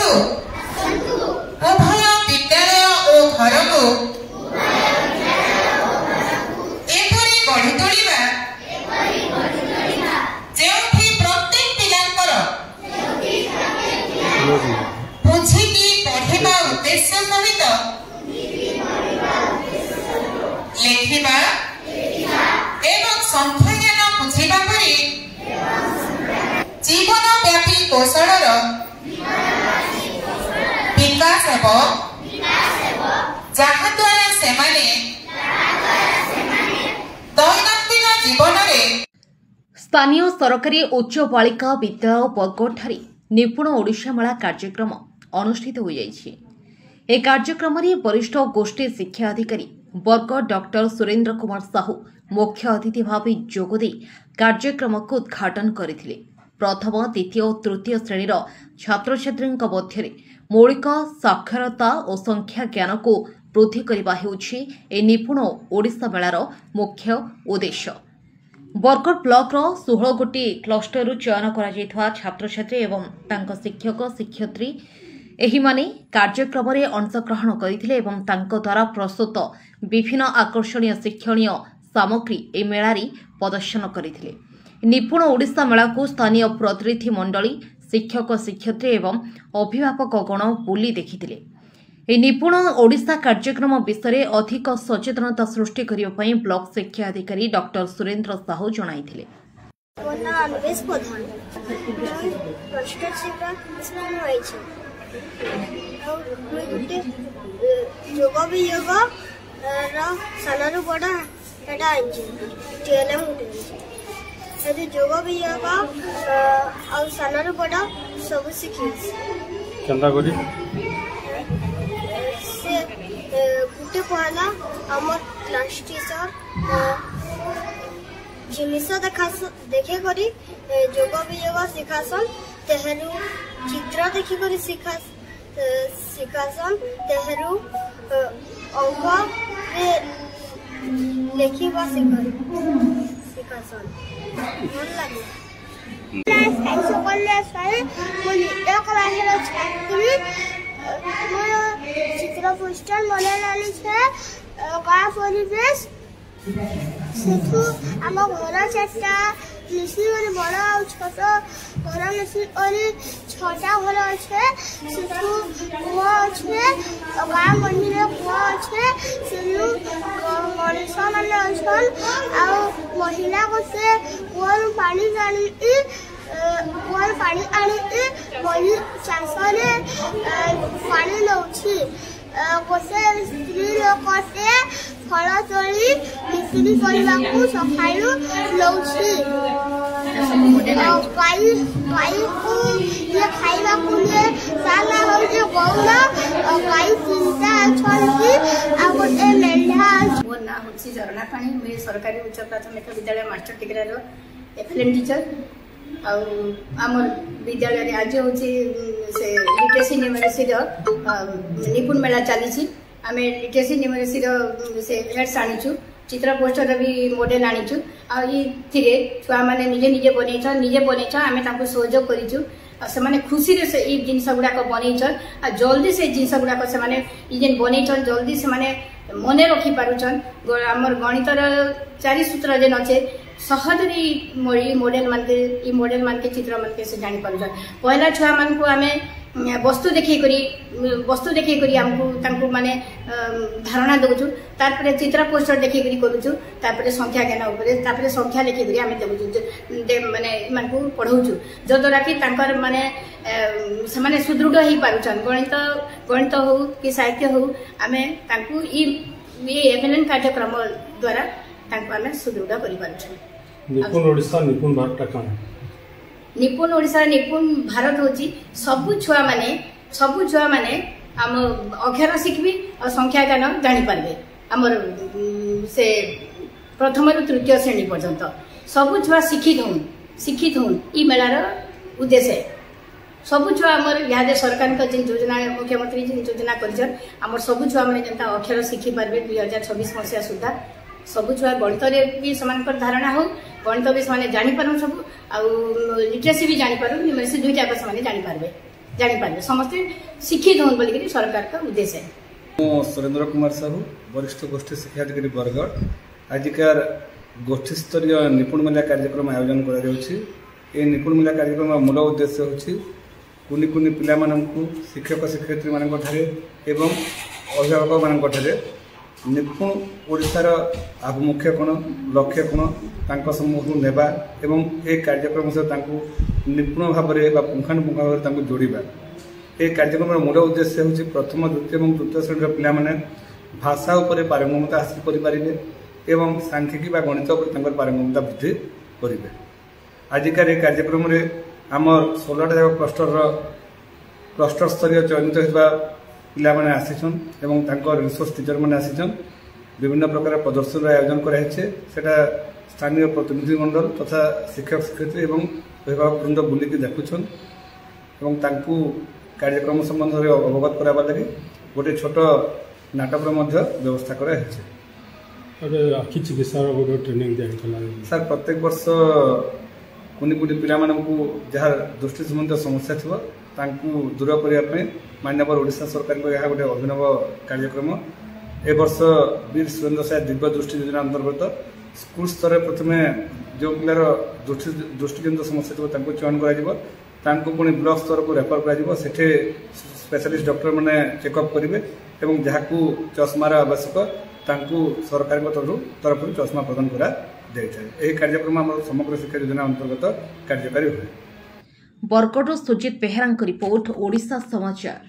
आसंतु उभय विद्यालय और घर को एपरी गढ़ी तोलिबा जेउठी प्रत्येक पिलांकर बुझिकी पढ़िबा उद्देश्य सहित लेखिबा एवं संख्या ज्ञान बुझिबा परि जीवन व्यापी कौशल विकास जहा द्वारा सेमाने दैनंदिन जीवन में स्थानीय सरकारी उच्च बालिका विद्यालय बरगढ़ ठारे निपुण ओडिशा मेला कार्यक्रम अनुष्ठित हो जाइछि। ए कार्यक्रम में वरिष्ठ गोष्ठी शिक्षा अधिकारी बरगढ़ डॉक्टर सुरेंद्र कुमार साहू मुख्य अतिथि भाव जोगदे कार्यक्रम को उद्घाटन करथिले। प्रथम द्वितीय और तृतीय श्रेणी छात्र छात्री मध्य मौलिक साक्षरता और संख्या ज्ञान को वृद्धि करने हेउछि ए निपुण ओडिशा मेलार मुख्य उद्देश्य। बरगढ़ ब्लॉक 16 गोटी क्लस्टर चयन करा छात्र छात्री एवं तांको शिक्षक शिक्षयित्री एही माने कार्यक्रम में अंशग्रहण करथिले एवं तांको द्वारा प्रस्तुत विभिन्न आकर्षणीय शिक्षणीय सामग्री ए मेलारी प्रदर्शन करथिले। निपुण ओडिशा मेला को स्थानीय प्रतिनिधि मंडली शिक्षक शिक्षयित्री एवं अभिभावक गण बुली देखिथिले। ए निपुण ओडिशा कार्यक्रम विषय अधिक सचेतनता सृष्टि करने पई ब्लॉक शिक्षा अधिकारी डॉक्टर सुरेंद्र साहू जणाइथिले। योग भी योग सानू बड़ा एटा टीएलएम गुटे योग भी योग और सानू बड़ा सब शिखी केंदा करी से गुटे पहला हमर क्लास टीचर जिनिस देखे करी योग भी योग शिखासन तेहरू चित्र देखी करी शिखासन तेहरू अंक लेखिबा शिखासन भल लागे चित्र पोस्टर बना लाली गाँ परिवेश सेठू आम घर चार्टा मिसिक बड़ आ छोट घर मिसिक छटा घर अच्छे सेठू कूह अच्छे गाँ मंदिर कूह अच्छे से मनीष मान अच्छन आ महिला को से कूह पानी जानी कूह पानी आनी मही चाष पानी नौछि गोटे स्त्री लोकटे फल तोली बिक्री करने को सकाळु नौछि गाई को ये खाइबा को लिए साला होजे गौना गाई चिंता छलकी आ गोटे मेंढा मोर ना होछि झरना पानी मैं सरकारी उच्च प्राथमिक विद्यालय मास्टर डिग्री रो एफएलएम टीचर आमर विद्यालय आज हूँ से लिटरेसी न्यूमेरेसी निपुण मेला चली आम लिटरेसी न्यूमेरेसी से हेड्स आनीचु चित्र पोस्टर भी मॉडल आनीचु आए छुआ मैंने निजे निजे बनईछ आम सहयोग करूँ से माने खुशी से ये जिनस गुड़ाक बनईछन आ जल्दी से जिनस गुड़ाक से माने जेन बनईछन जल्दी से माने मने रखी पारुछन आमर गणितर 4 सूत्र जेन अच्छे सहजरी मॉडल मान के चित्र मान के से जानी पारुछन पहला छुआ मान को आमे वस्तु देखी करी हमको तांको माने धारणा दउछु तारपरे चित्र पोस्टर देखी करी करूछु तारपरे संख्या ज्ञान ऊपर तारपरे संख्या लिखि करी हमें देउछु माने मान को पढौछु जो द्वारा कि तांकर माने से माने सुदृढ़ ही पारुछन गणित हो कि साहित्य हो हमें तांको ये एफएलएन कार्यक्रम द्वारा तांको हमें सुदृढ़ करि पारुछन। निपुण ओडिशा निपुण भारत का निपुण ओडिशा निपुण भारत होची सबु छुआ माने आम अक्षर शिखबी और संख्या ज्ञान जानी पारबे आमर से प्रथम रु तृतीय श्रेणी पर्यंत सबु छुआ शिक्षित होन ई मेलार उद्देश्य सबु छुआ आमर इहादे सरकार का जिन योजना मुख्यमंत्री जिन योजना कर आमर सबु छुआ माने जनता अक्षर शिखि पारबे 2026 मसीहा सुधा सबु छुआ गणित भी समानकर धारणा हो गणित भी से जानी पारन सब लिटरेसी भी जानी पारन न्यूमेरेसी दुईटा से जानी पारबे। जापारे समस्ते शिक्षित हो बोलिक सरकार का उद्देश्य है। ମୁଁ ସୁରେନ୍ଦ୍ର କୁମାର ସାହୁ ବରିଷ୍ଠ ଗୋଷ୍ଠୀ ଶିକ୍ଷାଧିକାରୀ ବରଗଡ଼। ଆଜିକାର ଗୋଷ୍ଠୀ ସ୍ତରୀୟ ନିପୁଣ ମେଳା କାର୍ଯ୍ୟକ୍ରମ ଆୟୋଜନ କରାଯାଉଛି। ଏହି ନିପୁଣ ମେଳା କାର୍ଯ୍ୟକ୍ରମର ମୂଳ ଉଦ୍ଦେଶ୍ୟ ହେଉଛି କୁନି କୁନି ପିଲାମାନଙ୍କୁ ଶିକ୍ଷକ ଶିକ୍ଷୟିତ୍ରୀମାନଙ୍କଠାରେ ଏବଂ ଅଭିଭାବକମାନଙ୍କଠାରେ ନିପୁଣ ଓଡ଼ିଶାର ଆଭିମୁଖ୍ୟ କ'ଣ, ଲକ୍ଷ୍ୟ କ'ଣ ତାଙ୍କ ସମ୍ମୁଖକୁ ନେବା ଏବଂ ଏ କାର୍ଯ୍ୟକ୍ରମ ସହ ତାଙ୍କୁ ନିପୁଣ ଭାବରେ ବା ପୁଙ୍ଖାନୁପୁଙ୍ଖ ଭାବରେ ତାଙ୍କୁ ଯୋଡ଼ିବା। এই কার্যক্রমের মূল উদ্দেশ্য হচ্ছে প্রথম দ্বিতীয় এবং তৃতীয় শ্রেণীর পিলামানে ভাষা উপরে পারঙ্গমতা হাসিল করিপারিবে এবং সাংখ্যিকী বা গণিত উপরে তাঁর পারঙ্গমতা বৃদ্ধি করিবে। আজিকার এই কার্যক্রমে আমার 16টা যাক ক্লস্টর স্তরীয় চয়নিত হওয়া পিলামানে আসিছন এবং তাঁর রিসোর্স টিচর মানে আসিছন। বিভিন্ন প্রকার প্রদর্শনীর আয়োজন করা হয়েছে। সেটা স্থানীয় প্রতিনিধিমণ্ডল তথা শিক্ষক শিক্ষয়িত্রী এবং অভিভাবকবৃন্দ বুলিকি দেখুছন এবং তাঁকু कार्यक्रम संबंध में अवगत करार लगे गोटे छोट नाटकर व्यवस्था कराई। आखि चिकित्सार ट्रेनिंग दिया सर प्रत्येक वर्ष कुनि कुनि पिला जहाँ दृष्टि संबंधी समस्या थी दूर करने मान्यवर ओडिशा सरकार को यह गोटे अभिनव कार्यक्रम। ए वर्ष वीर सुरेंद्र साय दिव्य दृष्टि योजना अंतर्गत स्कूल स्तर प्रथम जो पिलार दृष्टिजनित समस्या थी चयन कर पुणी ब्लॉक स्तर को रेफर कर स्पेशलिस्ट डॉक्टर मैंने चेकअप करेंगे और जहाँ चश्मार आवश्यक सरकार तरफ चश्मा प्रदान करा जाए। कार्यक्रम आम समग्र शिक्षा योजना अंतर्गत कार्यकारी हुए। बरगड़ सुजित बेहेरा रिपोर्ट, ओडिशा समाचार।